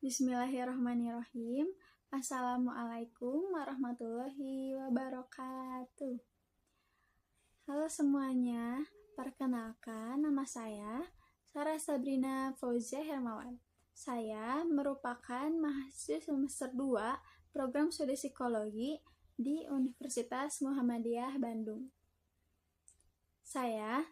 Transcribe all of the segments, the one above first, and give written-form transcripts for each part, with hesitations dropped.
Bismillahirrahmanirrahim. Assalamualaikum warahmatullahi wabarakatuh. Halo semuanya, perkenalkan nama saya Sarah Sabrina Fauzia Hermawan. Saya merupakan mahasiswa semester 2 program studi psikologi di Universitas Muhammadiyah Bandung. Saya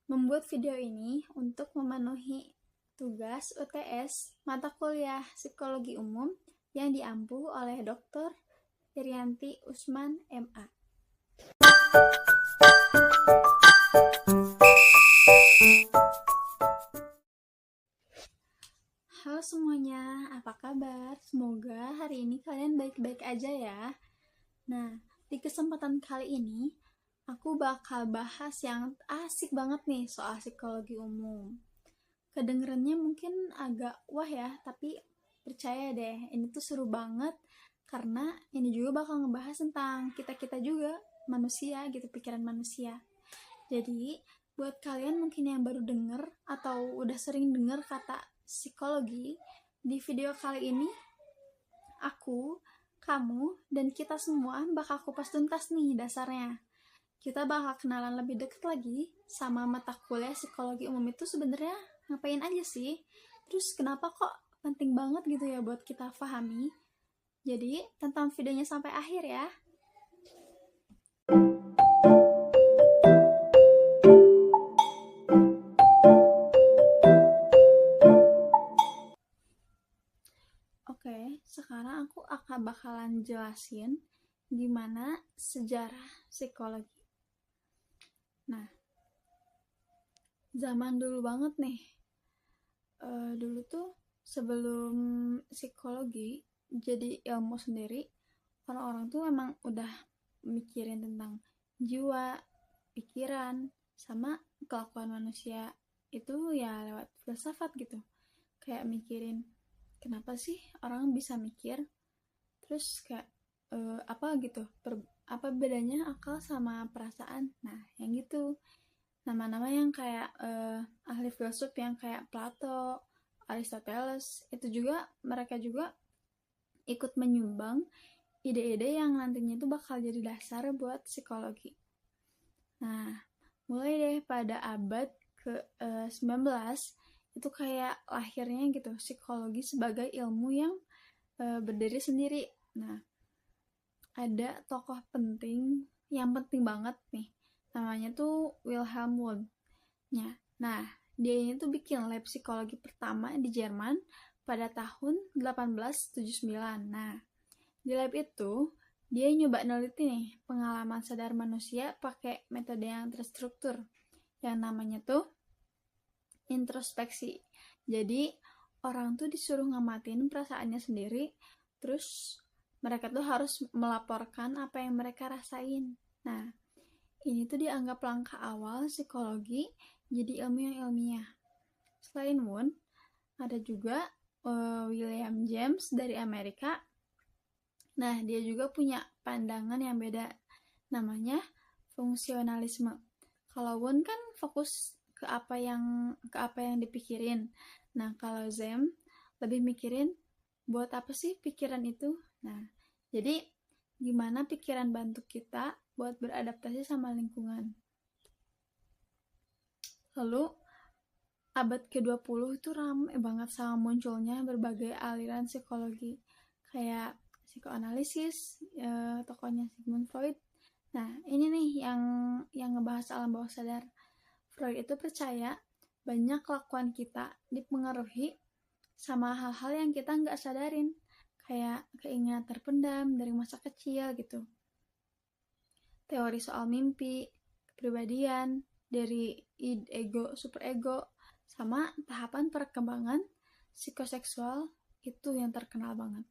membuat video ini untuk memenuhi tugas UTS mata kuliah Psikologi Umum yang diampu oleh Dr. Irianti Usman, MA. Halo semuanya, apa kabar? Semoga hari ini kalian baik-baik aja ya. Nah, di kesempatan kali ini aku bakal bahas yang asik banget nih soal psikologi umum. Kedengerannya mungkin agak wah ya, tapi percaya deh, ini tuh seru banget karena ini juga bakal ngebahas tentang kita-kita juga, manusia gitu, pikiran manusia. Jadi, buat kalian mungkin yang baru denger atau udah sering denger kata psikologi, di video kali ini aku, kamu, dan kita semua bakal kupas tuntas nih dasarnya. Kita bakal kenalan lebih deket lagi sama mata kuliah psikologi umum itu sebenarnya ngapain aja sih? Terus kenapa kok penting banget gitu ya buat kita pahami? Jadi, tonton videonya sampai akhir ya. Oke, sekarang aku akan bakalan jelasin gimana sejarah psikologi. Nah, zaman dulu banget nih, dulu tuh sebelum psikologi jadi ilmu sendiri, orang-orang tuh emang udah mikirin tentang jiwa, pikiran, sama kelakuan manusia itu ya lewat filsafat gitu. Kayak mikirin kenapa sih orang bisa mikir, terus kayak apa gitu, apa bedanya akal sama perasaan. Nah, yang gitu. Nama-nama yang kayak ahli filsuf yang kayak Plato, Aristoteles, itu juga mereka juga ikut menyumbang ide-ide yang nantinya itu bakal jadi dasar buat psikologi. Nah, mulai deh pada abad ke-19 itu kayak lahirnya gitu psikologi sebagai ilmu yang berdiri sendiri. Nah, ada tokoh penting yang penting banget nih, namanya tuh Wilhelm Wundt. Nah, dia ini tuh bikin lab psikologi pertama di Jerman pada tahun 1879. Nah, di lab itu dia nyoba neliti nih pengalaman sadar manusia pakai metode yang terstruktur yang namanya tuh introspeksi. Jadi orang tuh disuruh ngamatin perasaannya sendiri, terus mereka tuh harus melaporkan apa yang mereka rasain. Nah, ini tuh dianggap langkah awal psikologi jadi ilmu yang ilmiah. Selain Wundt, ada juga William James dari Amerika. Nah, dia juga punya pandangan yang beda, namanya fungsionalisme. Kalau Wundt kan fokus ke apa yang dipikirin. Nah, kalau James lebih mikirin buat apa sih pikiran itu. Nah, jadi gimana pikiran bantu kita buat beradaptasi sama lingkungan. Lalu abad ke-20 itu ramai banget sama munculnya berbagai aliran psikologi kayak psikoanalisis, tokohnya Sigmund Freud. Nah, ini nih yang ngebahas alam bawah sadar. Freud itu percaya banyak kelakuan kita dipengaruhi sama hal-hal yang kita nggak sadarin, kayak keinginan terpendam dari masa kecil gitu. Teori soal mimpi, kepribadian, dari id, ego, superego, sama tahapan perkembangan psikoseksual itu yang terkenal banget.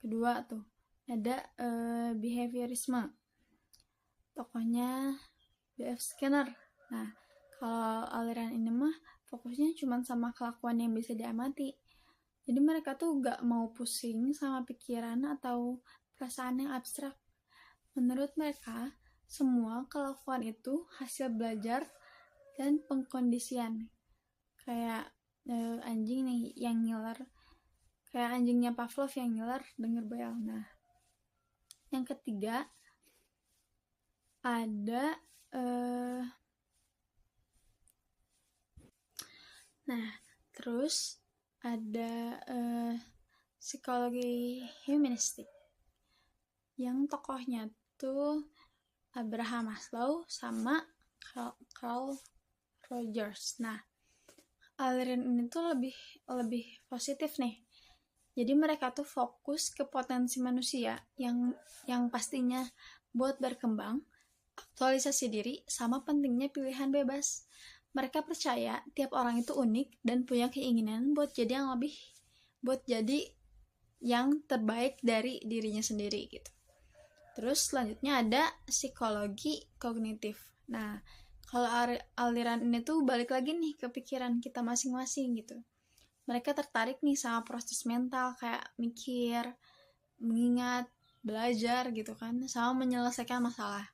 Kedua tuh, ada behaviorisme. Tokohnya B.F. Skinner. Nah, kalau aliran ini mah fokusnya cuma sama kelakuan yang bisa diamati. Jadi mereka tuh gak mau pusing sama pikiran atau perasaan yang abstrak. Menurut mereka, semua kelakuan itu hasil belajar dan pengkondisian. Kayak anjing nih yang ngiler kayak anjingnya Pavlov yang ngiler denger bel. Nah, yang ketiga ada terus ada psikologi humanistik yang tokohnya tuh Abraham Maslow sama Carl Rogers. Nah, aliran ini tuh lebih positif nih. Jadi mereka tuh fokus ke potensi manusia yang pastinya buat berkembang, aktualisasi diri, sama pentingnya pilihan bebas. Mereka percaya tiap orang itu unik dan punya keinginan buat jadi yang terbaik dari dirinya sendiri gitu. Terus selanjutnya ada psikologi kognitif. Nah, kalau aliran ini tuh balik lagi nih ke pikiran kita masing-masing gitu. Mereka tertarik nih sama proses mental kayak mikir, mengingat, belajar gitu kan, sama menyelesaikan masalah.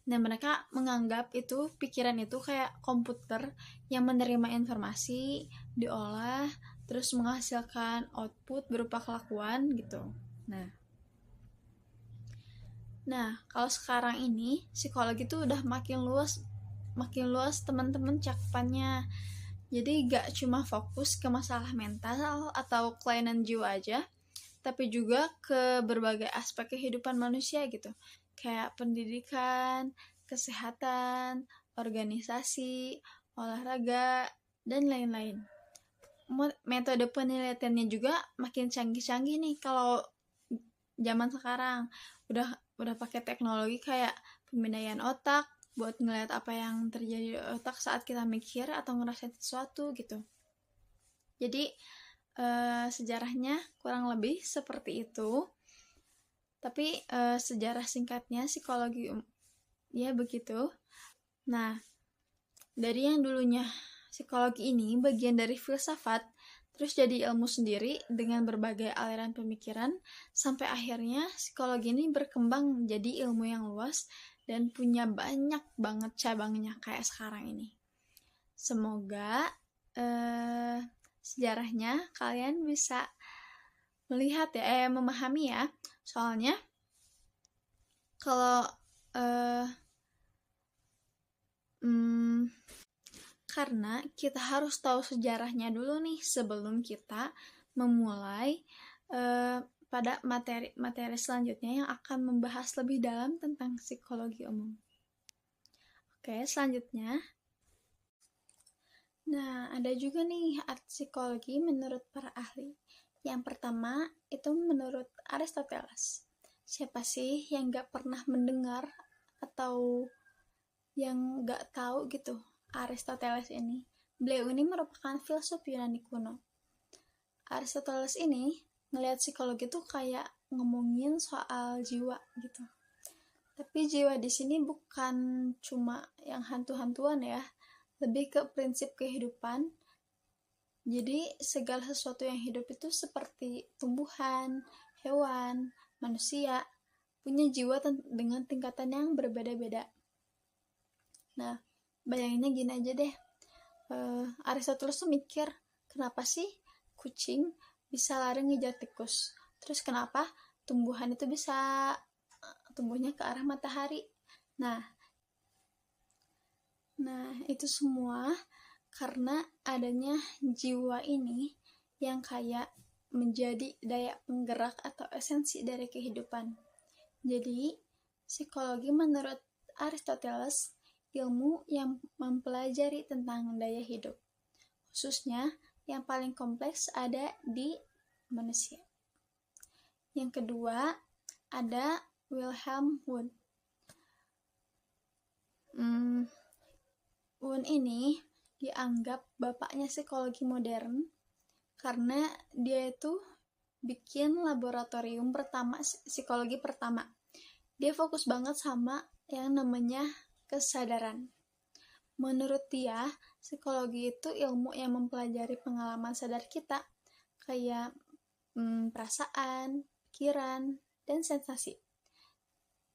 Dan mereka menganggap itu pikiran itu kayak komputer yang menerima informasi, diolah, terus menghasilkan output berupa kelakuan gitu. Nah, kalau sekarang ini psikologi tuh udah makin luas teman-teman cakupannya. Jadi gak cuma fokus ke masalah mental atau kelainan jiwa aja, tapi juga ke berbagai aspek kehidupan manusia gitu. Kayak pendidikan, kesehatan, organisasi, olahraga, dan lain-lain. Metode penelitiannya juga makin canggih-canggih nih kalau zaman sekarang. Udah pakai teknologi kayak pemindaian otak buat ngeliat apa yang terjadi di otak saat kita mikir atau ngerasain sesuatu gitu. Jadi sejarahnya kurang lebih seperti itu. Tapi sejarah singkatnya psikologi ya begitu. Nah, dari yang dulunya psikologi ini bagian dari filsafat, terus jadi ilmu sendiri dengan berbagai aliran pemikiran, sampai akhirnya psikologi ini berkembang jadi ilmu yang luas dan punya banyak banget cabangnya kayak sekarang ini. Semoga sejarahnya kalian bisa melihat ya, memahami ya. Soalnya kalau karena kita harus tahu sejarahnya dulu nih sebelum kita memulai pada materi selanjutnya yang akan membahas lebih dalam tentang psikologi umum. Oke, selanjutnya. Nah, ada juga nih arti psikologi menurut para ahli. Yang pertama, itu menurut Aristoteles. Siapa sih yang gak pernah mendengar atau yang gak tahu gitu Aristoteles ini? Beliau ini merupakan filsuf Yunani kuno. Aristoteles ini ngelihat psikologi tuh kayak ngomongin soal jiwa gitu. Tapi jiwa di sini bukan cuma yang hantu-hantuan ya, lebih ke prinsip kehidupan. Jadi segala sesuatu yang hidup itu seperti tumbuhan, hewan, manusia, punya jiwa dengan tingkatan yang berbeda-beda. Nah, bayanginnya gini aja deh. Aristoteles tuh mikir, kenapa sih kucing bisa lari ngejar tikus? Terus kenapa tumbuhan itu bisa tumbuhnya ke arah matahari? Nah, itu semua karena adanya jiwa ini yang kayak menjadi daya penggerak atau esensi dari kehidupan. Jadi, psikologi menurut Aristoteles ilmu yang mempelajari tentang daya hidup, khususnya yang paling kompleks ada di manusia. Yang kedua, ada Wilhelm Wundt. Wundt ini dianggap bapaknya psikologi modern karena dia itu bikin laboratorium pertama, psikologi pertama. Dia fokus banget sama yang namanya kesadaran. Menurut dia, psikologi itu ilmu yang mempelajari pengalaman sadar kita, kayak perasaan, pikiran, dan sensasi.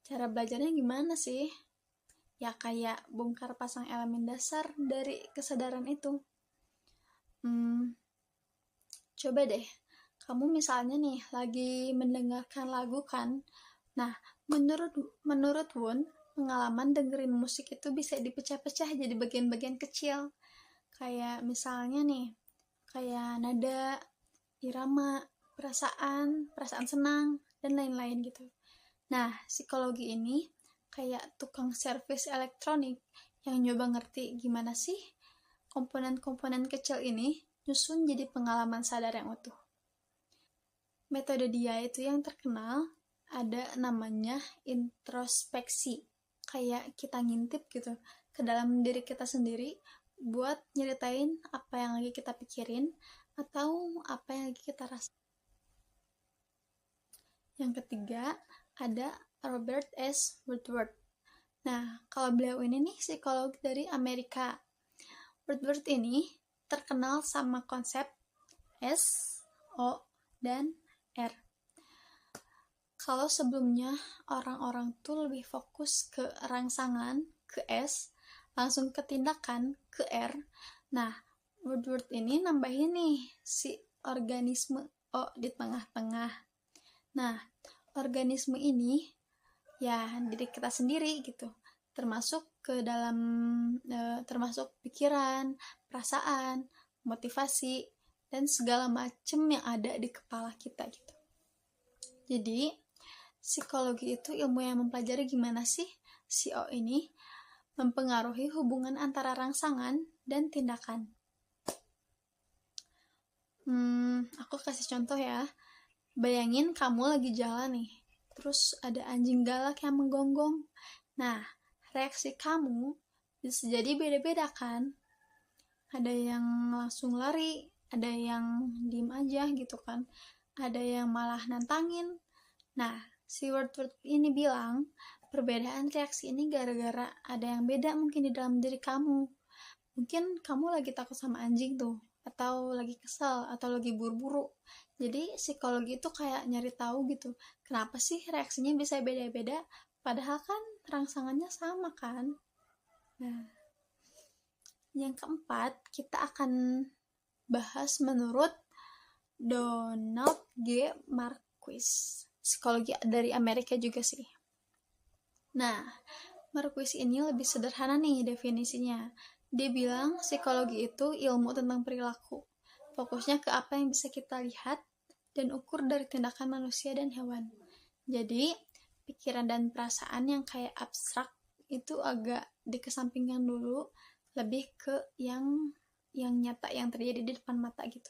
Cara belajarnya gimana sih? Ya kayak bongkar pasang elemen dasar dari kesadaran itu. Coba deh, kamu misalnya nih lagi mendengarkan lagu kan. Nah, menurut Won, pengalaman dengerin musik itu bisa dipecah-pecah jadi bagian-bagian kecil. Kayak misalnya nih, kayak nada, irama, perasaan senang, dan lain-lain gitu. Nah, psikologi ini kayak tukang servis elektronik yang nyoba ngerti gimana sih komponen-komponen kecil ini nyusun jadi pengalaman sadar yang utuh. Metode dia itu yang terkenal ada namanya introspeksi. Kayak kita ngintip gitu ke dalam diri kita sendiri buat nyeritain apa yang lagi kita pikirin atau apa yang lagi kita rasain. Yang ketiga ada Robert S. Woodward. Nah, kalau beliau ini nih psikolog dari Amerika. Woodward ini terkenal sama konsep S, O, dan R. Kalau sebelumnya orang-orang tuh lebih fokus ke rangsangan, ke S, langsung ke tindakan, ke R. Nah, Woodward ini nambahin nih si organisme O di tengah-tengah. Nah, organisme ini ya diri kita sendiri gitu, termasuk ke dalam termasuk pikiran, perasaan, motivasi, dan segala macem yang ada di kepala kita gitu. Jadi psikologi itu ilmu yang mempelajari gimana sih si O ini mempengaruhi hubungan antara rangsangan dan tindakan. Aku kasih contoh ya. Bayangin kamu lagi jalan nih, terus ada anjing galak yang menggonggong. Nah, reaksi kamu bisa jadi beda-beda kan? Ada yang langsung lari, ada yang diem aja gitu kan, ada yang malah nantangin. Nah, si Woodward ini bilang, perbedaan reaksi ini gara-gara ada yang beda mungkin di dalam diri kamu. Mungkin kamu lagi takut sama anjing tuh, atau lagi kesal, atau lagi buru-buru. Jadi psikologi itu kayak nyari tahu gitu, kenapa sih reaksinya bisa beda-beda, padahal kan rangsangannya sama kan. Nah, yang keempat kita akan bahas menurut Donald G. Marquis, psikologi dari Amerika juga sih. Nah, Marquis ini lebih sederhana nih definisinya. Dia bilang psikologi itu ilmu tentang perilaku, fokusnya ke apa yang bisa kita lihat dan ukur dari tindakan manusia dan hewan. Jadi, pikiran dan perasaan yang kayak abstrak itu agak dikesampingkan dulu, lebih ke yang nyata, yang terjadi di depan mata gitu.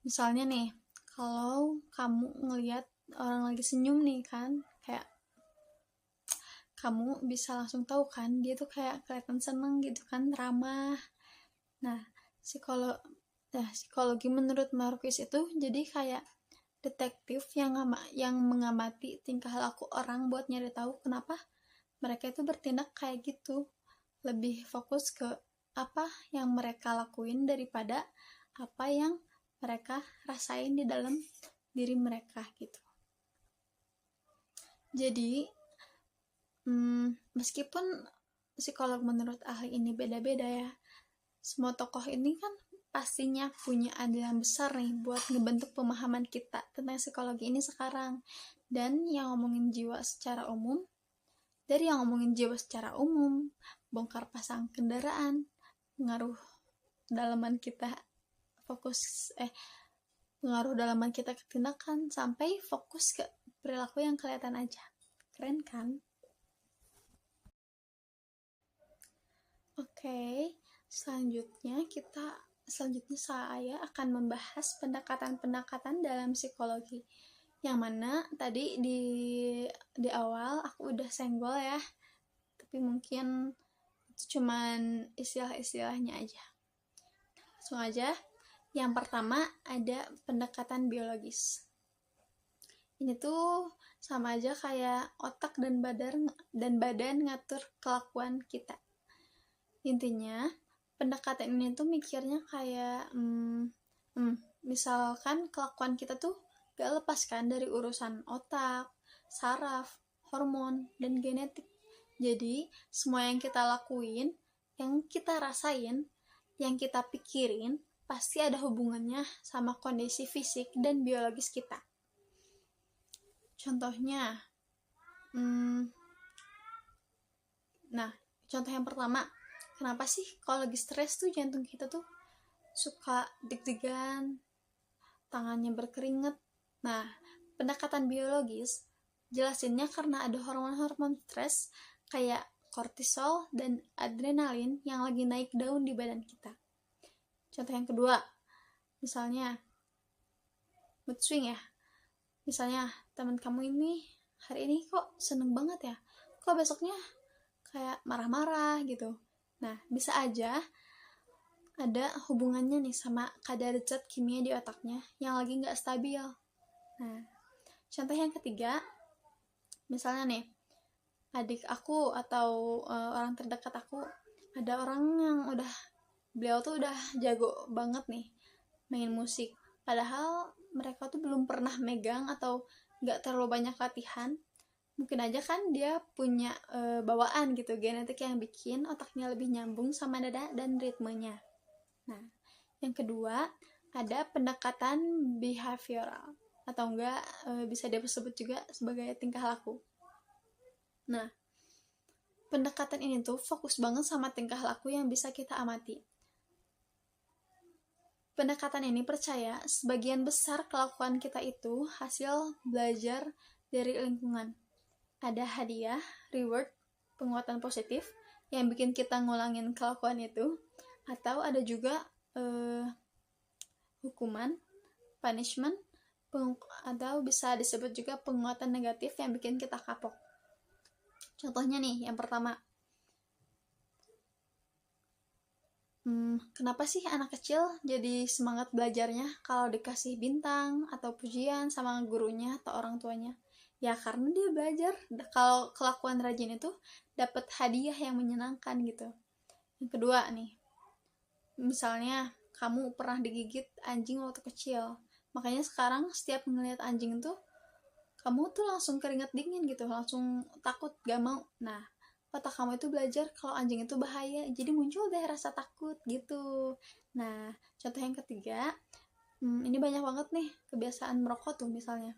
Misalnya nih, kalau kamu ngelihat orang lagi senyum nih kan, kayak kamu bisa langsung tahu kan dia tuh kayak kelihatan seneng gitu kan, ramah. Nah, psikologi menurut Marquis itu jadi kayak detektif yang mengamati tingkah laku orang buat nyari tahu kenapa mereka itu bertindak kayak gitu. Lebih fokus ke apa yang mereka lakuin daripada apa yang mereka rasain di dalam diri mereka gitu. Jadi meskipun psikolog menurut ahli ini beda-beda ya, semua tokoh ini kan pastinya punya andil yang besar nih buat ngebentuk pemahaman kita tentang psikologi ini sekarang. Dan yang ngomongin jiwa secara umum, bongkar pasang kendaraan, pengaruh dalaman kita ke tindakan, sampai fokus ke perilaku yang kelihatan aja. Keren kan? Oke, selanjutnya saya akan membahas pendekatan-pendekatan dalam psikologi. Yang mana tadi di awal aku udah senggol ya, tapi mungkin itu cuman istilah-istilahnya aja. Langsung aja. Yang pertama ada pendekatan biologis. Ini tuh sama aja kayak otak dan badan ngatur kelakuan kita. Intinya pendekatan ini tuh mikirnya kayak misalkan kelakuan kita tuh gak lepas kan dari urusan otak, saraf, hormon, dan genetik. Jadi semua yang kita lakuin, yang kita rasain, yang kita pikirin, pasti ada hubungannya sama kondisi fisik dan biologis kita. Contohnya, contoh yang pertama, kenapa sih kalau lagi stres tuh jantung kita tuh suka deg-degan, tangannya berkeringat? Nah, pendekatan biologis jelasinnya karena ada hormon-hormon stres kayak kortisol dan adrenalin yang lagi naik daun di badan kita. Contoh yang kedua, misalnya mood swing ya. Misalnya teman kamu ini hari ini kok seneng banget ya, kok besoknya kayak marah-marah gitu. Nah, bisa aja ada hubungannya nih sama kadar zat kimia di otaknya yang lagi nggak stabil. Nah, contoh yang ketiga, misalnya nih, adik aku atau orang terdekat aku, ada orang yang beliau tuh udah jago banget nih main musik. Padahal mereka tuh belum pernah megang atau nggak terlalu banyak latihan. Mungkin aja kan dia punya bawaan gitu, genetik yang bikin otaknya lebih nyambung sama nada dan ritmenya. Nah, yang kedua, ada pendekatan behavioral atau enggak bisa disebut juga sebagai tingkah laku. Nah, pendekatan ini tuh fokus banget sama tingkah laku yang bisa kita amati. Pendekatan ini percaya sebagian besar kelakuan kita itu hasil belajar dari lingkungan. Ada hadiah, reward, penguatan positif yang bikin kita ngulangin kelakuan itu, atau ada juga hukuman, punishment, atau bisa disebut juga penguatan negatif yang bikin kita kapok. Contohnya nih, yang pertama, kenapa sih anak kecil jadi semangat belajarnya kalau dikasih bintang atau pujian sama gurunya atau orang tuanya? Ya karena dia belajar, kalau kelakuan rajin itu dapat hadiah yang menyenangkan gitu. Yang kedua nih, misalnya kamu pernah digigit anjing waktu kecil, makanya sekarang setiap ngeliat anjing tuh kamu tuh langsung keringat dingin gitu, langsung takut, gak mau. Nah, otak kamu itu belajar kalau anjing itu bahaya, jadi muncul deh rasa takut gitu. Nah, contoh yang ketiga, ini banyak banget nih kebiasaan merokok tuh. Misalnya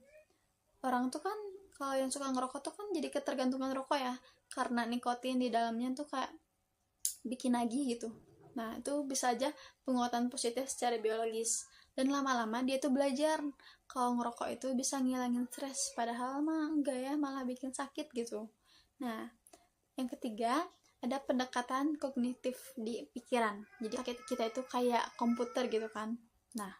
orang tuh kan kalau yang suka ngerokok tuh kan jadi ketergantungan rokok ya, karena nikotin di dalamnya tuh kayak bikin nagih gitu. Nah, itu bisa aja penguatan positif secara biologis. Dan lama-lama dia tuh belajar kalau ngerokok itu bisa ngilangin stres, padahal mah enggak ya, malah bikin sakit gitu. Nah, yang ketiga, ada pendekatan kognitif di pikiran. Jadi kita itu kayak komputer gitu kan. Nah,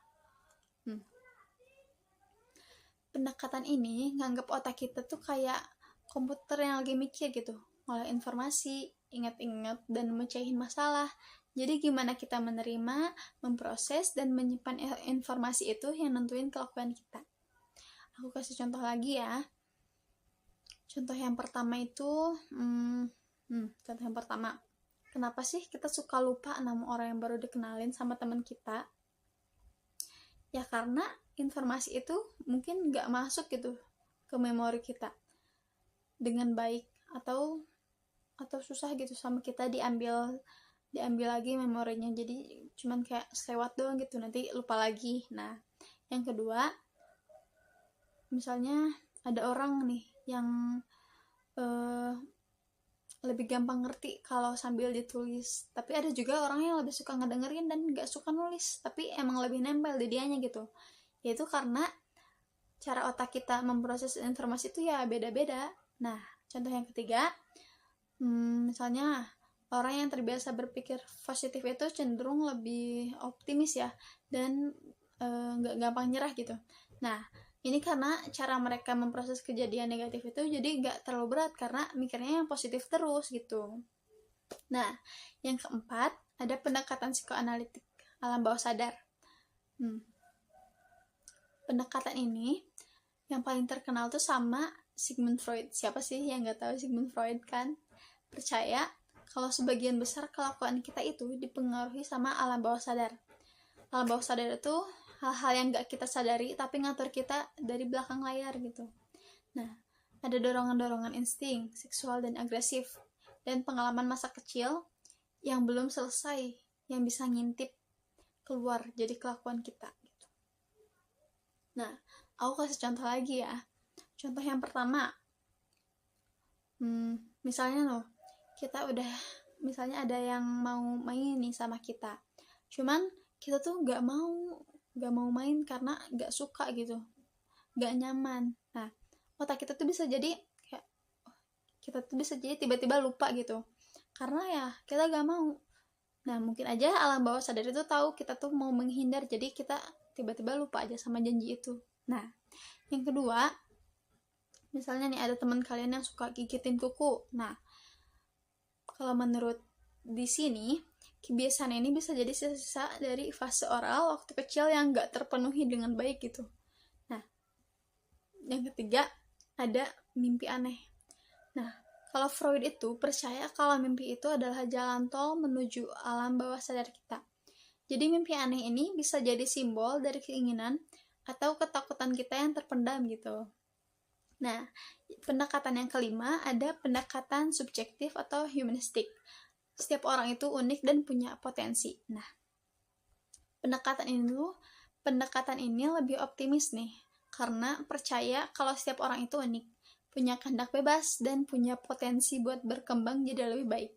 pendekatan ini nganggap otak kita tuh kayak komputer yang lagi mikir gitu, ngolah informasi, ingat-ingat, dan mecahin masalah. Jadi gimana kita menerima, memproses, dan menyimpan informasi itu yang nentuin kelakuan kita. Aku kasih contoh lagi ya. Contoh yang pertama itu, contoh yang pertama, kenapa sih kita suka lupa nama orang yang baru dikenalin sama teman kita? Ya karena informasi itu mungkin nggak masuk gitu ke memori kita dengan baik, atau susah gitu sama kita diambil lagi memorinya, jadi cuman kayak selewat doang gitu, nanti lupa lagi. Nah, yang kedua, misalnya ada orang nih yang lebih gampang ngerti kalau sambil ditulis, tapi ada juga orang yang lebih suka ngedengerin dan gak suka nulis, tapi emang lebih nempel di dianya gitu. Yaitu karena cara otak kita memproses informasi itu ya beda-beda. Nah, contoh yang ketiga, misalnya orang yang terbiasa berpikir positif itu cenderung lebih optimis ya, dan gak gampang nyerah gitu. Nah, ini karena cara mereka memproses kejadian negatif itu jadi gak terlalu berat karena mikirnya yang positif terus gitu. Nah, yang keempat, ada pendekatan psikoanalitik alam bawah sadar. Pendekatan ini yang paling terkenal tuh sama Sigmund Freud. Siapa sih yang gak tahu Sigmund Freud kan? Percaya kalau sebagian besar kelakuan kita itu dipengaruhi sama alam bawah sadar. Alam bawah sadar itu hal-hal yang gak kita sadari tapi ngatur kita dari belakang layar gitu. Nah, ada dorongan-dorongan insting, seksual dan agresif, dan pengalaman masa kecil yang belum selesai, yang bisa ngintip keluar jadi kelakuan kita gitu. Nah, aku kasih contoh lagi ya. Contoh yang pertama, misalnya loh, kita udah, misalnya ada yang mau main nih sama kita, cuman kita tuh nggak mau main karena nggak suka gitu, nggak nyaman. Nah, otak kita tuh bisa jadi kayak, kita tuh bisa jadi tiba-tiba lupa gitu, karena ya kita nggak mau. Nah, mungkin aja alam bawah sadar itu tahu kita tuh mau menghindar, jadi kita tiba-tiba lupa aja sama janji itu. Nah, yang kedua, misalnya nih ada teman kalian yang suka gigitin kuku. Nah, kalau menurut di sini, kebiasaan ini bisa jadi sisa dari fase oral waktu kecil yang nggak terpenuhi dengan baik gitu. Nah, yang ketiga, ada mimpi aneh. Nah, kalau Freud itu percaya kalau mimpi itu adalah jalan tol menuju alam bawah sadar kita. Jadi mimpi aneh ini bisa jadi simbol dari keinginan atau ketakutan kita yang terpendam gitu. Nah, pendekatan yang kelima ada pendekatan subjektif atau humanistik. Setiap orang itu unik dan punya potensi. Nah, pendekatan ini lebih optimis nih, karena percaya kalau setiap orang itu unik, punya kehendak bebas, dan punya potensi buat berkembang jadi lebih baik.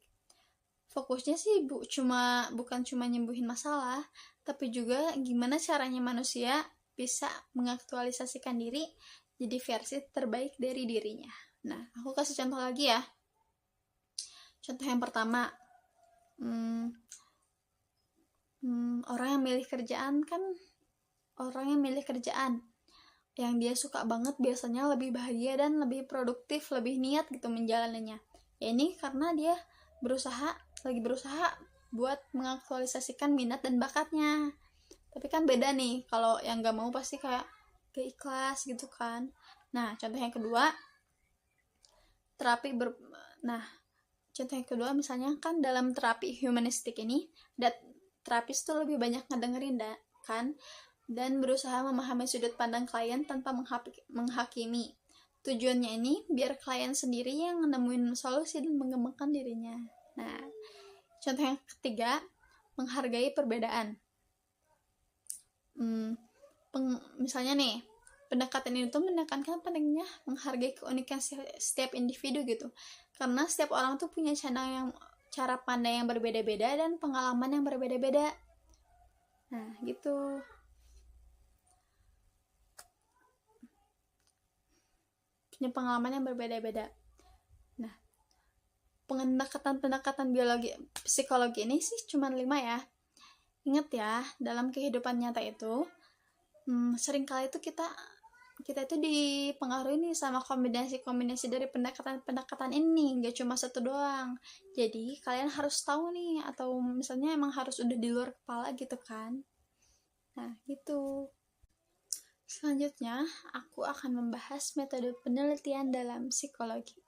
Fokusnya sih bukan cuma nyembuhin masalah, tapi juga gimana caranya manusia bisa mengaktualisasikan diri jadi versi terbaik dari dirinya. Nah, aku kasih contoh lagi ya. Contoh yang pertama, orang yang milih kerjaan yang dia suka banget biasanya lebih bahagia dan lebih produktif, lebih niat gitu menjalaninya. Ya ini karena dia lagi berusaha buat mengaktualisasikan minat dan bakatnya. Tapi kan beda nih, kalau yang gak mau pasti kayak gak ikhlas gitu kan. Nah, contoh yang kedua misalnya kan dalam terapi humanistik ini, terapis tuh lebih banyak ngedengerin kan, dan berusaha memahami sudut pandang klien tanpa menghakimi. Tujuannya ini biar klien sendiri yang nemuin solusi dan mengembangkan dirinya. Nah, contoh yang ketiga, menghargai perbedaan. Misalnya nih, pendekatan ini tuh menekankan pentingnya menghargai keunikan setiap individu gitu, karena setiap orang tuh punya cara pandang yang berbeda-beda dan pengalaman yang berbeda-beda. Nah, gitu. Punya pengalaman yang berbeda-beda. Nah, pendekatan psikologi ini sih cuma 5 ya. Ingat ya, dalam kehidupan nyata itu seringkali itu kita itu dipengaruhi nih sama kombinasi dari pendekatan ini, gak cuma satu doang. Jadi kalian harus tahu nih, atau misalnya emang harus udah di luar kepala gitu kan. Nah, gitu. Selanjutnya, aku akan membahas metode penelitian dalam psikologi.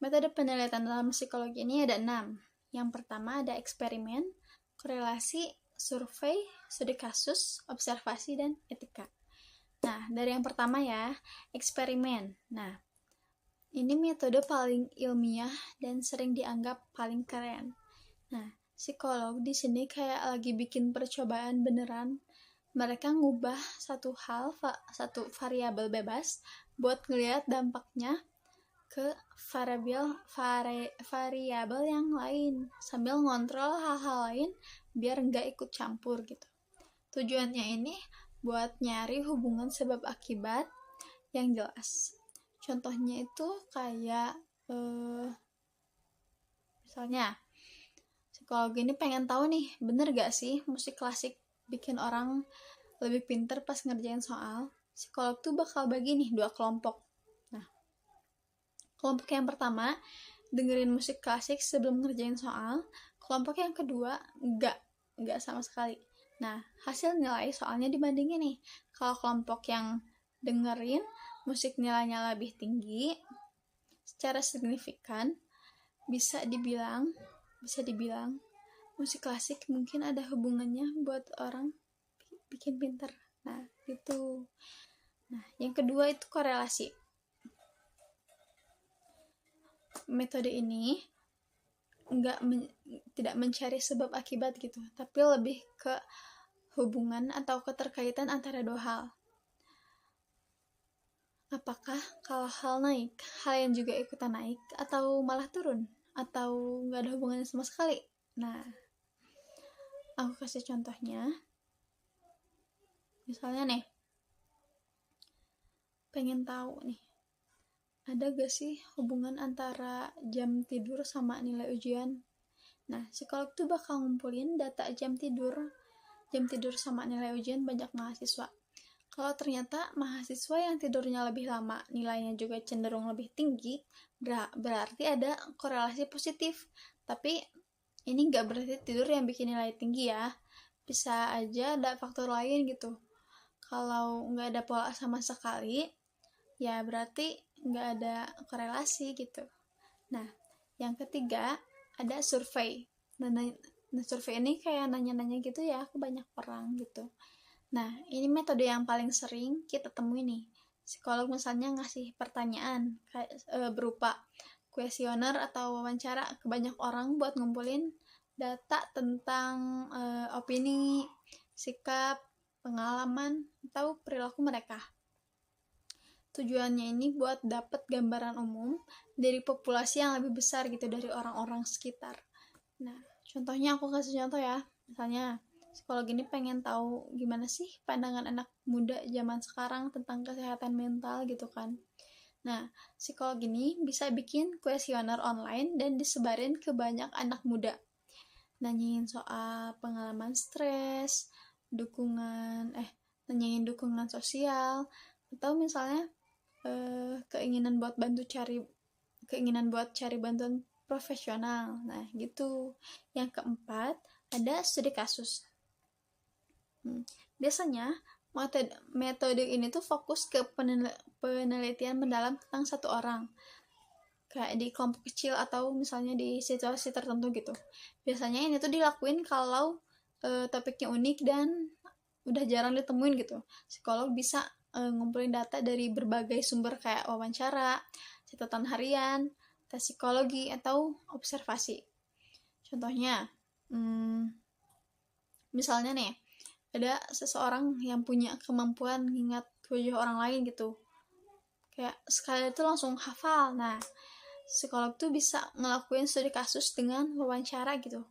Metode penelitian dalam psikologi ini ada 6. Yang pertama ada eksperimen, korelasi, survei, studi kasus, observasi, dan etika. Nah, dari yang pertama ya, eksperimen. Nah, ini metode paling ilmiah dan sering dianggap paling keren. Nah, psikolog di sini kayak lagi bikin percobaan beneran. Mereka ngubah satu variabel bebas buat ngelihat dampaknya ke variabel yang lain, sambil ngontrol hal-hal lain biar nggak ikut campur gitu. Tujuannya ini buat nyari hubungan sebab akibat yang jelas. Contohnya itu kayak misalnya psikologi ini pengen tahu nih, bener gak sih musik klasik bikin orang lebih pinter pas ngerjain soal. Psikolog tuh bakal bagi nih 2 kelompok. Nah, kelompok yang pertama dengerin musik klasik sebelum ngerjain soal. Kelompok yang kedua enggak sama sekali. Nah, hasil nilai soalnya dibandingin nih. Kalau kelompok yang dengerin musik nilainya lebih tinggi, secara signifikan bisa dibilang musik klasik mungkin ada hubungannya buat orang bikin pinter. Nah, itu. Nah, yang kedua itu korelasi. Metode ini tidak mencari sebab akibat gitu, tapi lebih ke hubungan atau keterkaitan antara dua hal. Apakah kalau hal naik, hal yang juga ikutan naik, atau malah turun, atau nggak ada hubungannya sama sekali? Nah, aku kasih contohnya. Misalnya nih, pengen tahu nih, ada gak sih hubungan antara jam tidur sama nilai ujian? Nah, psikolog tuh bakal ngumpulin data jam tidur sama nilai ujian banyak mahasiswa. Kalau ternyata mahasiswa yang tidurnya lebih lama, nilainya juga cenderung lebih tinggi, berarti ada korelasi positif. Tapi ini nggak berarti tidur yang bikin nilai tinggi ya. Bisa aja ada faktor lain gitu. Kalau nggak ada pola sama sekali, ya berarti nggak ada korelasi gitu. Nah, yang ketiga ada survei. Nah, survei ini kayak nanya-nanya gitu ya ke banyak orang gitu. Nah, ini metode yang paling sering kita temui nih. Psikolog misalnya ngasih pertanyaan kayak berupa kuesioner atau wawancara ke banyak orang buat ngumpulin data tentang opini, sikap, pengalaman, atau perilaku mereka. Tujuannya ini buat dapet gambaran umum dari populasi yang lebih besar gitu, dari orang-orang sekitar. Nah, contohnya aku kasih contoh ya. Misalnya, psikolog ini pengen tahu gimana sih pandangan anak muda zaman sekarang tentang kesehatan mental gitu kan. Nah, psikolog ini bisa bikin kuesioner online dan disebarin ke banyak anak muda. Nanyain soal pengalaman stres, nanyain dukungan sosial, atau misalnya keinginan buat cari bantuan profesional. Nah, gitu. Yang keempat, ada studi kasus. Biasanya metode ini tuh fokus ke penelitian mendalam tentang satu orang, kayak di kelompok kecil atau misalnya di situasi tertentu gitu. Biasanya ini tuh dilakuin kalau topiknya unik dan udah jarang ditemuin gitu. Psikolog bisa ngumpulin data dari berbagai sumber kayak wawancara, catatan harian, tes psikologi, atau observasi. Contohnya, misalnya nih, ada seseorang yang punya kemampuan mengingat wajah orang lain gitu. Kayak sekali itu langsung hafal. Nah, psikolog tuh bisa ngelakuin studi kasus dengan wawancara gitu,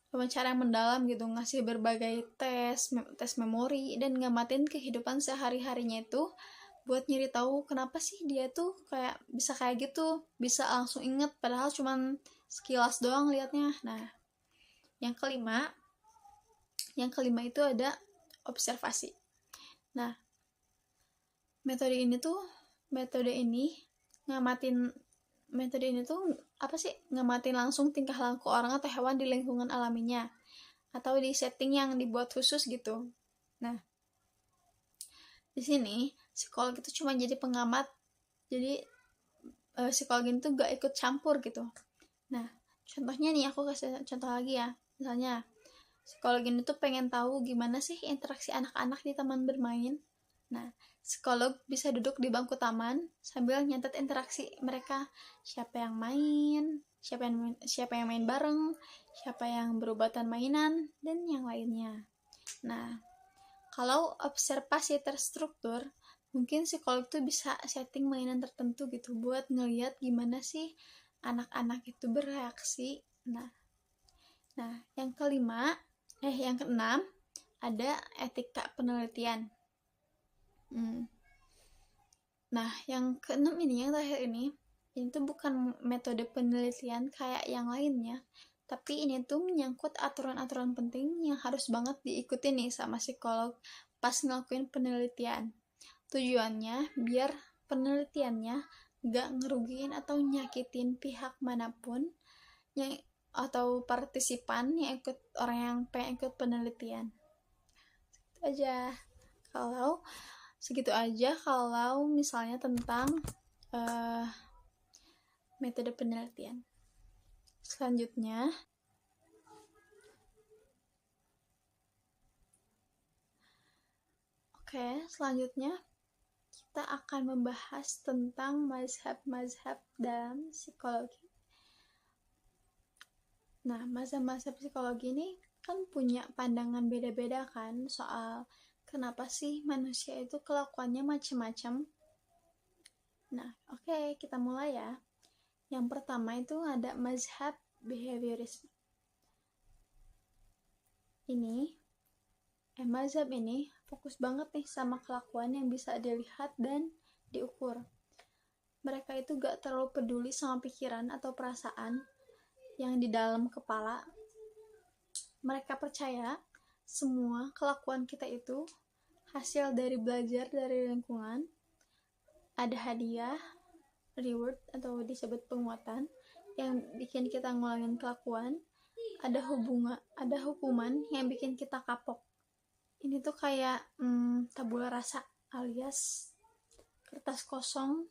wawancara yang mendalam gitu, ngasih berbagai tes memori, dan ngamatin kehidupan sehari-harinya itu buat nyari tahu kenapa sih dia tuh kayak bisa kayak gitu, bisa langsung inget padahal cuman sekilas doang liatnya. Nah, yang kelima itu ada observasi. Nah, metode ini ngamatin langsung tingkah laku orang atau hewan di lingkungan alaminya atau di setting yang dibuat khusus gitu. Nah, di sini psikolog itu cuma jadi pengamat, jadi psikolog itu gak ikut campur gitu. Nah, contohnya nih, aku kasih contoh lagi ya. Misalnya, psikolog ini tuh pengen tahu gimana sih interaksi anak-anak di taman bermain. Nah, psikolog bisa duduk di bangku taman sambil nyatet interaksi mereka. Siapa yang main, siapa yang main bareng, siapa yang berubatan mainan, dan yang lainnya. Nah, kalau observasi terstruktur, mungkin psikolog tuh bisa setting mainan tertentu gitu buat ngeliat gimana sih anak-anak itu bereaksi. Nah, yang keenam ada etika penelitian. Nah, yang keenam ini, yang terakhir ini tuh bukan metode penelitian kayak yang lainnya, tapi ini tuh menyangkut aturan-aturan penting yang harus banget diikuti nih sama psikolog pas ngelakuin penelitian. Tujuannya biar penelitiannya gak ngerugiin atau nyakitin pihak manapun atau partisipan yang ikut, orang yang pengen ikut penelitian. Segitu aja kalau misalnya tentang metode penelitian. Selanjutnya kita akan membahas tentang mazhab-mazhab dalam psikologi. Nah, mazhab-mazhab psikologi ini kan punya pandangan beda-beda kan soal kenapa sih manusia itu kelakuannya macam-macam. Nah, oke, kita mulai ya. Yang pertama itu ada mazhab behaviorisme. Mazhab ini fokus banget nih sama kelakuan yang bisa dilihat dan diukur. Mereka itu gak terlalu peduli sama pikiran atau perasaan yang di dalam kepala. Mereka percaya semua kelakuan kita itu hasil dari belajar dari lingkungan, ada hadiah, reward atau disebut penguatan yang bikin kita ngulangin kelakuan, ada hukuman yang bikin kita kapok. Ini tuh kayak tabula rasa alias kertas kosong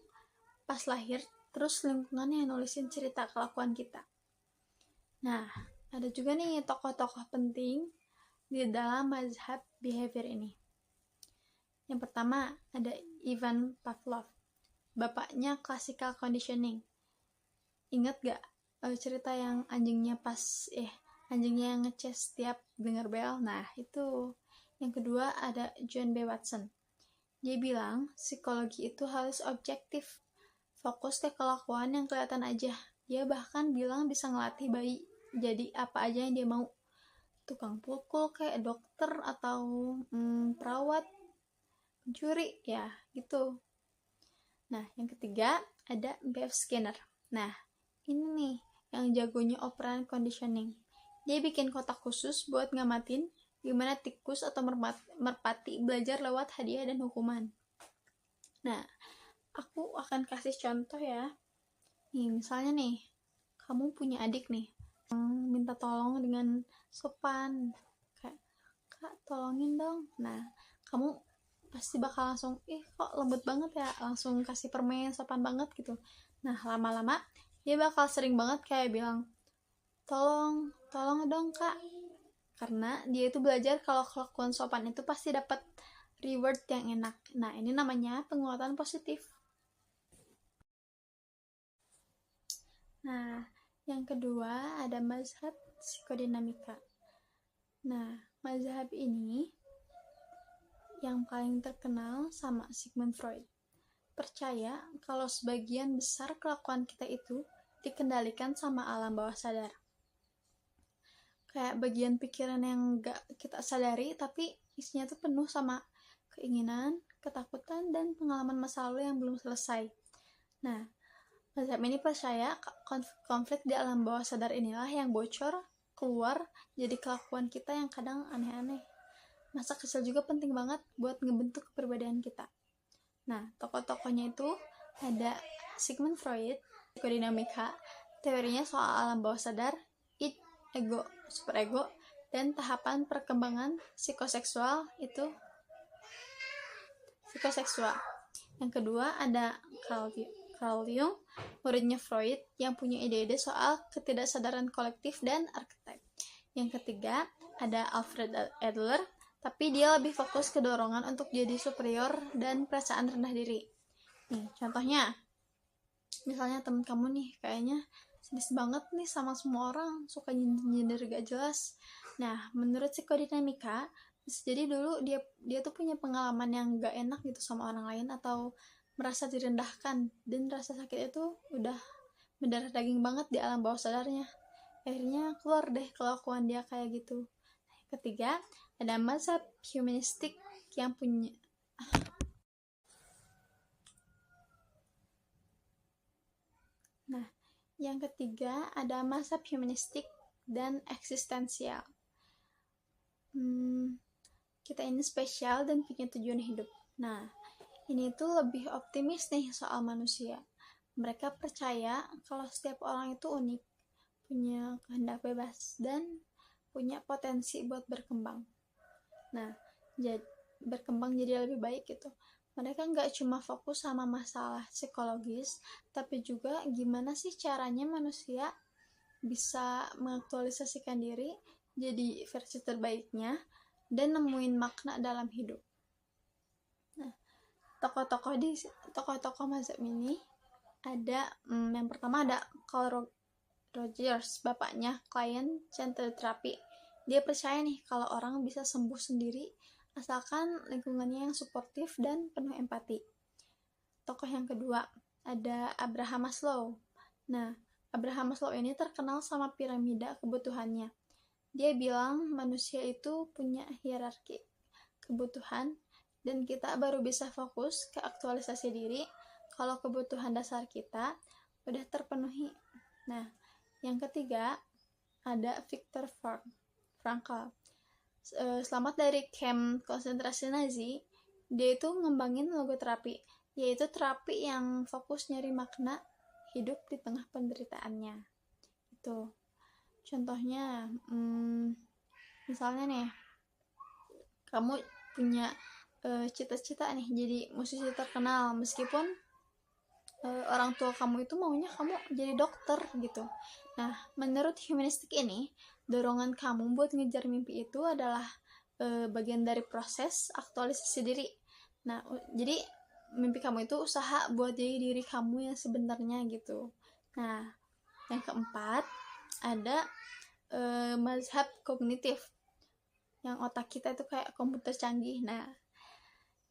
pas lahir, terus lingkungan yang nulisin cerita kelakuan kita. Nah, ada juga nih tokoh-tokoh penting di dalam mazhab behavior ini. Yang pertama ada Ivan Pavlov, bapaknya classical conditioning. Ingat gak cerita yang anjingnya yang ngeces setiap dengar bel? Nah, itu. Yang kedua ada John B. Watson. Dia bilang psikologi itu harus objektif, fokus ke kelakuan yang kelihatan aja. Dia bahkan bilang bisa ngelatih bayi jadi apa aja yang dia mau, tukang pukul kayak dokter atau perawat, pencuri, ya gitu. Nah, yang ketiga ada B.F. Skinner. Nah, ini nih yang jagonya operant conditioning. Dia bikin kotak khusus buat ngamatin gimana tikus atau merpati belajar lewat hadiah dan hukuman. Nah, aku akan kasih contoh ya. Nih, misalnya nih, kamu punya adik nih, minta tolong dengan sopan, kayak, "Kak, tolongin dong." Nah, kamu pasti bakal langsung, kok lembut banget ya, langsung kasih permen, sopan banget gitu. Nah, lama-lama dia bakal sering banget kayak bilang, tolong dong kak, karena dia itu belajar kalau kelakuan sopan itu pasti dapat reward yang enak. Nah, ini namanya penguatan positif. Nah, yang kedua ada mazhab psikodinamika. Nah, mazhab ini yang paling terkenal sama Sigmund Freud. Percaya kalau sebagian besar kelakuan kita itu dikendalikan sama alam bawah sadar. Kayak bagian pikiran yang gak kita sadari, tapi isinya tuh penuh sama keinginan, ketakutan, dan pengalaman masa lalu yang belum selesai. Nah, mazhab ini percaya konflik di alam bawah sadar inilah yang bocor, keluar, jadi kelakuan kita yang kadang aneh-aneh. Masa kecil juga penting banget buat ngebentuk kepribadian kita. Nah, tokoh-tokohnya itu ada Sigmund Freud, psikodinamika, teorinya soal alam bawah sadar, id, ego, superego, dan tahapan perkembangan psikoseksual itu psikoseksual. Yang kedua ada Carl Jung, muridnya Freud yang punya ide-ide soal ketidaksadaran kolektif dan archetype. Yang ketiga ada Alfred Adler, tapi dia lebih fokus ke dorongan untuk jadi superior dan perasaan rendah diri. Nih, contohnya, misalnya temen kamu nih kayaknya sadis banget nih sama semua orang, suka nyindir gak jelas. Nah, menurut psikodinamika, bisa jadi dulu dia tuh punya pengalaman yang gak enak gitu sama orang lain, atau merasa direndahkan, dan rasa sakit itu udah mendarah daging banget di alam bawah sadarnya. Akhirnya keluar deh kelakuan dia kayak gitu. Ketiga, ada mazhab humanistik yang punya yang ketiga ada mazhab humanistik dan eksistensial. Kita ini spesial dan punya tujuan hidup. Nah, ini tuh lebih optimis nih soal manusia. Mereka percaya kalau setiap orang itu unik, punya kehendak bebas, dan punya potensi buat berkembang. Nah, berkembang jadi lebih baik gitu. Mereka nggak cuma fokus sama masalah psikologis, tapi juga gimana sih caranya manusia bisa mengaktualisasikan diri jadi versi terbaiknya dan nemuin makna dalam hidup. Nah, tokoh-tokoh mazhab ini ada yang pertama ada Carl Rogers, bapaknya client-centered therapy. Dia percaya nih kalau orang bisa sembuh sendiri asalkan lingkungannya yang suportif dan penuh empati. Tokoh yang kedua, ada Abraham Maslow. Nah, Abraham Maslow ini terkenal sama piramida kebutuhannya. Dia bilang manusia itu punya hierarki kebutuhan dan kita baru bisa fokus ke aktualisasi diri kalau kebutuhan dasar kita udah terpenuhi. Nah, yang ketiga ada Viktor Frankl. Selamat dari camp konsentrasi Nazi, dia itu ngembangin logoterapi, yaitu terapi yang fokus nyari makna hidup di tengah penderitaannya. Itu contohnya, misalnya nih, kamu punya cita-cita nih jadi musisi terkenal, meskipun orang tua kamu itu maunya kamu jadi dokter gitu. Nah, menurut humanistik ini, dorongan kamu buat ngejar mimpi itu adalah bagian dari proses aktualisasi diri. Nah, jadi mimpi kamu itu usaha buat jadi diri kamu yang sebenarnya gitu. Nah, yang keempat ada mazhab kognitif, yang otak kita itu kayak komputer canggih. Nah,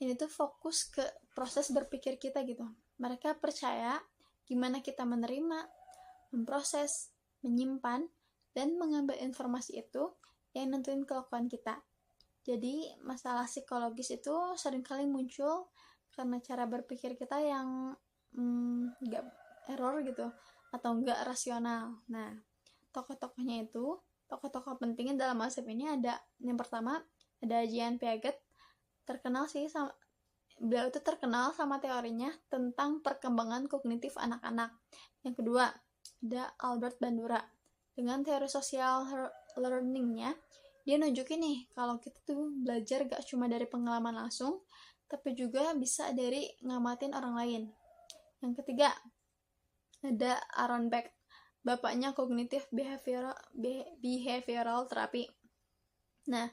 ini tuh fokus ke proses berpikir kita gitu. Mereka percaya gimana kita menerima, memproses, menyimpan, dan mengambil informasi itu yang nentuin kelakuan kita. Jadi masalah psikologis itu seringkali muncul karena cara berpikir kita yang nggak error gitu atau nggak rasional. Nah, tokoh-tokohnya itu, tokoh-tokoh pentingnya dalam mazhab ini ada, yang pertama ada Jean Piaget. Beliau itu terkenal sama teorinya tentang perkembangan kognitif anak-anak. Yang kedua ada Albert Bandura. Dengan teori social learning-nya, dia nunjukin nih kalau kita tuh belajar gak cuma dari pengalaman langsung, tapi juga bisa dari ngamatin orang lain. Yang ketiga ada Aaron Beck, bapaknya kognitif behavioral therapy. Nah,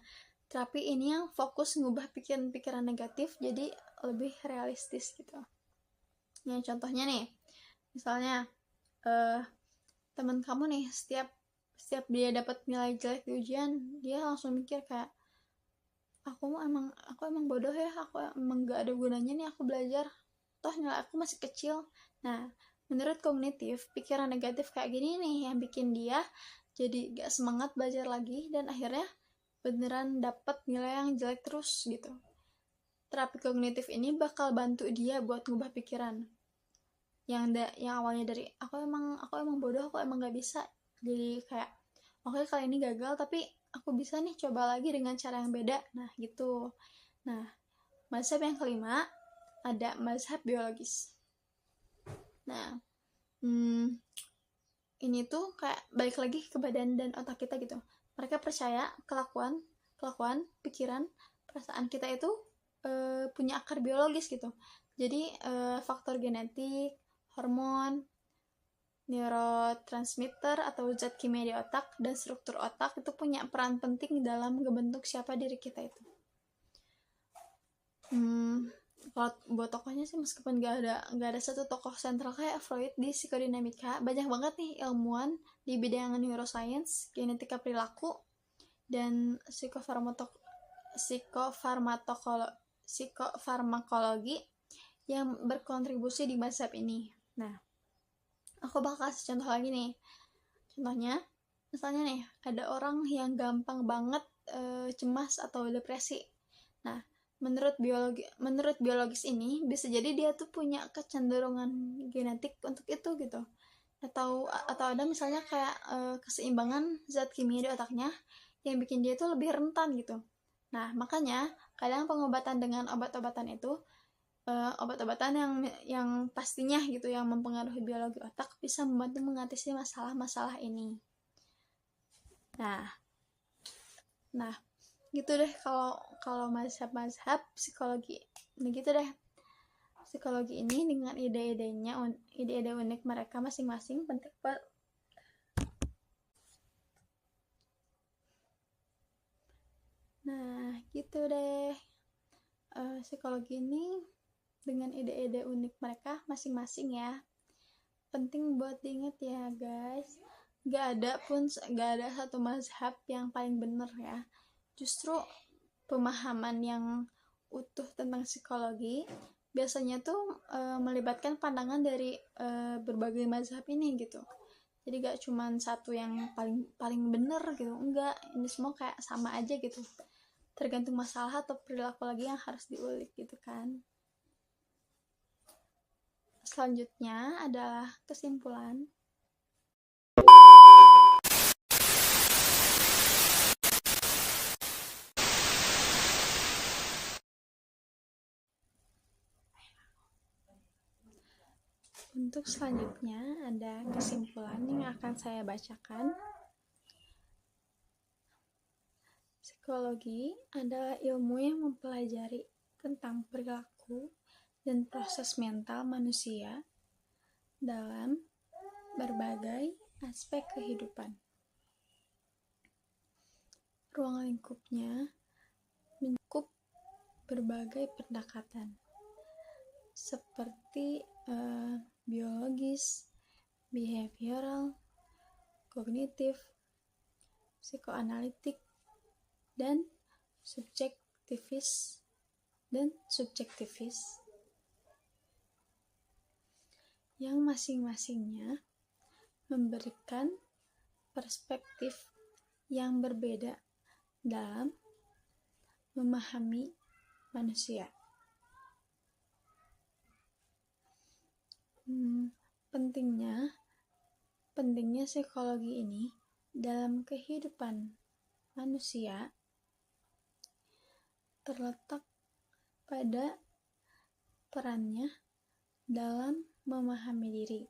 terapi ini yang fokus ngubah pikiran-pikiran negatif jadi lebih realistis gitu. Yang contohnya nih, misalnya teman kamu nih setiap dia dapat nilai jelek di ujian, dia langsung mikir kayak aku emang bodoh ya, aku emang gak ada gunanya nih aku belajar, toh nilai aku masih kecil. Nah, menurut kognitif, pikiran negatif kayak gini nih yang bikin dia jadi gak semangat belajar lagi dan akhirnya beneran dapat nilai yang jelek terus gitu. Terapi kognitif ini bakal bantu dia buat ngubah pikiran yang awalnya dari aku emang bodoh, aku emang gak bisa, jadi kayak oke, kali ini gagal tapi aku bisa nih coba lagi dengan cara yang beda. Nah gitu. Nah, mazhab yang kelima ada mazhab biologis. Nah, ini tuh kayak balik lagi ke badan dan otak kita gitu. Mereka percaya kelakuan, pikiran, perasaan kita itu punya akar biologis gitu. Jadi faktor genetik, hormon, neurotransmitter atau zat kimia di otak, dan struktur otak itu punya peran penting dalam membentuk siapa diri kita itu. Kalau buat tokohnya sih, meskipun gak ada satu tokoh sentral kayak Freud di psikodinamika, banyak banget nih ilmuwan di bidang neuroscience, genetika perilaku, dan psikofarmakologi yang berkontribusi di mazhab ini. Nah, aku bakal kasih contoh lagi nih. Contohnya, misalnya nih, ada orang yang gampang banget cemas atau depresi. Nah, menurut biologis ini bisa jadi dia tuh punya kecenderungan genetik untuk itu gitu. Atau ada misalnya kayak keseimbangan zat kimia di otaknya yang bikin dia tuh lebih rentan gitu. Nah, makanya kadang pengobatan dengan obat-obatan itu obat-obatan yang pastinya gitu yang mempengaruhi biologi otak bisa membantu mengatasi masalah-masalah ini. Nah gitu deh kalau mazhab psikologi. Nah gitu deh psikologi ini dengan ide-ide unik mereka masing-masing penting. Nah gitu deh psikologi ini dengan ide-ide unik mereka masing-masing ya, penting buat diingat ya guys. Gak ada satu mazhab yang paling benar ya. Justru pemahaman yang utuh tentang psikologi biasanya tuh melibatkan pandangan dari berbagai mazhab ini gitu. Jadi gak cuma satu yang paling bener gitu, enggak, ini semua kayak sama aja gitu, tergantung masalah atau perilaku lagi yang harus diulik gitu kan. Selanjutnya adalah kesimpulan. Untuk selanjutnya ada kesimpulan yang akan saya bacakan. Psikologi adalah ilmu yang mempelajari tentang perilaku dan proses mental manusia dalam berbagai aspek kehidupan. Ruang lingkupnya mencakup berbagai pendekatan seperti biologis, behavioral, kognitif, psikoanalitik, dan subjektivis yang masing-masingnya memberikan perspektif yang berbeda dalam memahami manusia. Pentingnya psikologi ini dalam kehidupan manusia terletak pada perannya dalam memahami diri,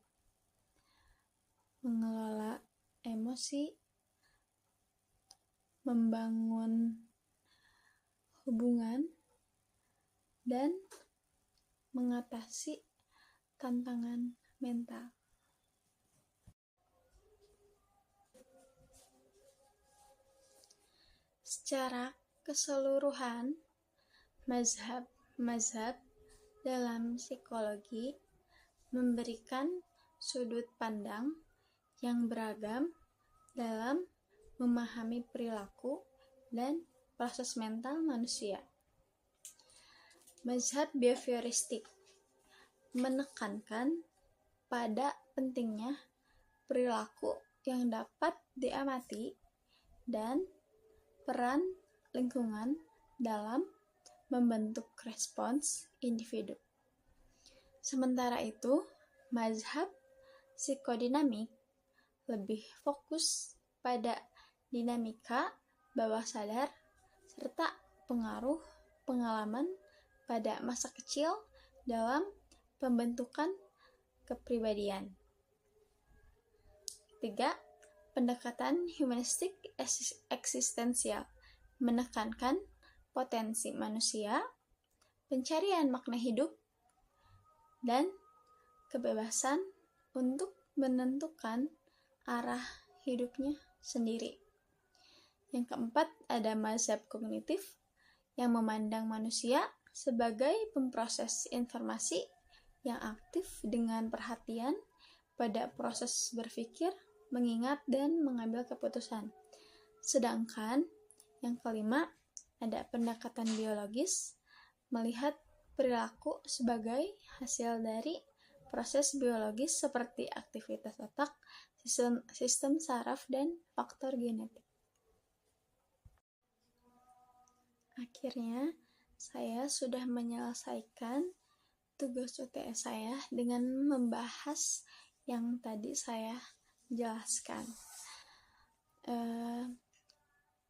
mengelola emosi, membangun hubungan, dan mengatasi tantangan mental. Secara keseluruhan, mazhab dalam psikologi memberikan sudut pandang yang beragam dalam memahami perilaku dan proses mental manusia. Mazhab behavioristik menekankan pada pentingnya perilaku yang dapat diamati dan peran lingkungan dalam membentuk respons individu. Sementara itu, mazhab psikodinamik lebih fokus pada dinamika bawah sadar serta pengaruh pengalaman pada masa kecil dalam pembentukan kepribadian. 3. Pendekatan humanistik eksistensial menekankan potensi manusia, pencarian makna hidup, dan kebebasan untuk menentukan arah hidupnya sendiri. Yang keempat, ada mazhab kognitif yang memandang manusia sebagai pemproses informasi yang aktif dengan perhatian pada proses berpikir, mengingat, dan mengambil keputusan. Sedangkan yang kelima, ada pendekatan biologis, melihat perilaku sebagai hasil dari proses biologis seperti aktivitas otak, sistem saraf, dan faktor genetik. Akhirnya, saya sudah menyelesaikan tugas UTS saya dengan membahas yang tadi saya jelaskan.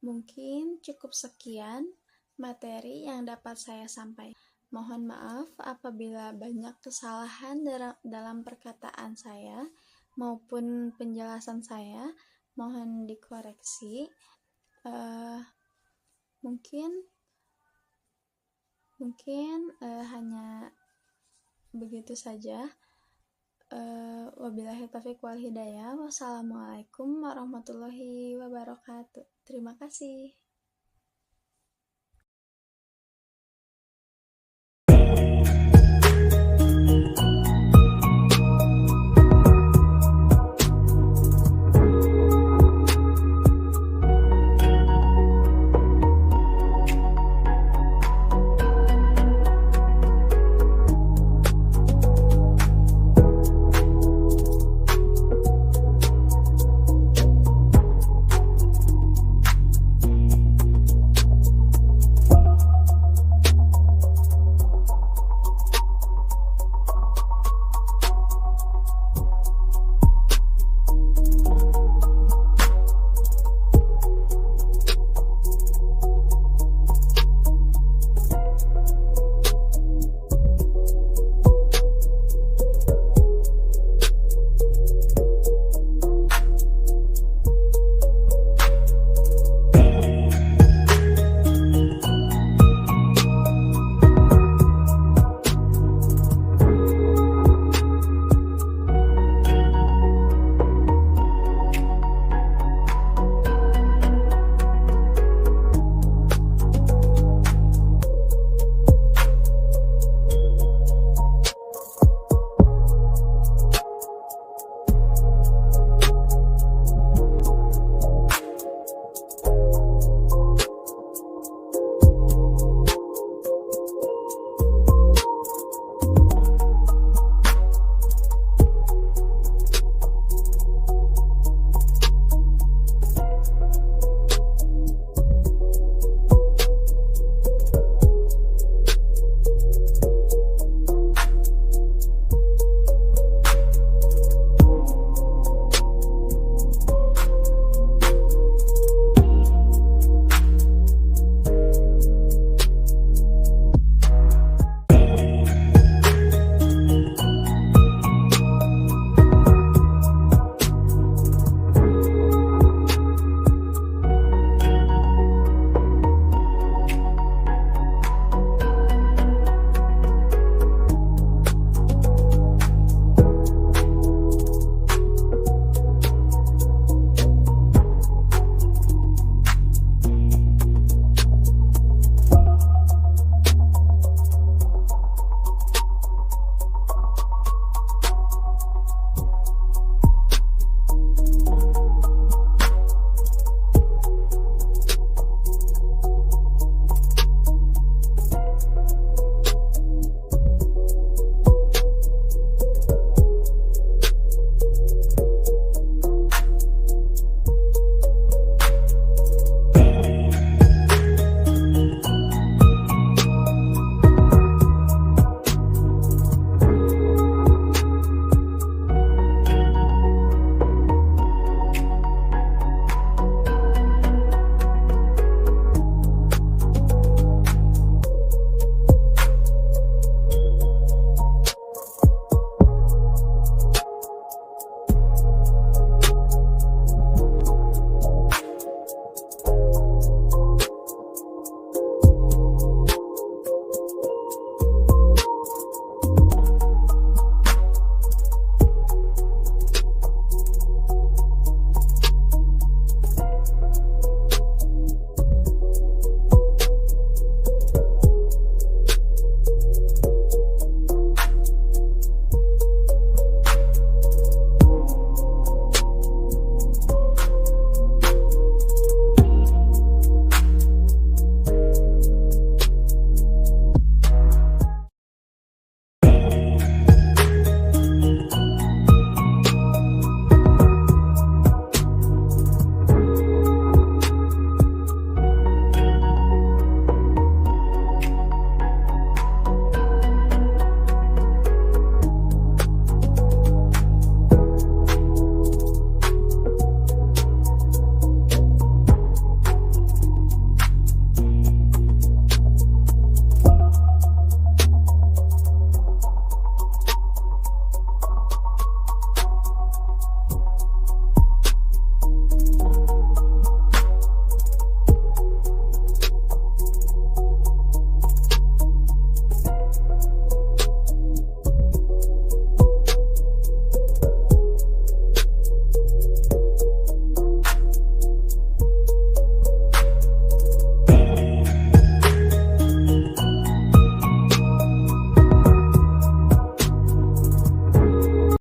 Mungkin cukup sekian materi yang dapat saya sampaikan. Mohon maaf apabila banyak kesalahan dalam perkataan saya maupun penjelasan saya, mohon dikoreksi. Mungkin hanya begitu saja. Wabillahi taufiq wal hidayah. Wassalamualaikum warahmatullahi wabarakatuh. Terima kasih.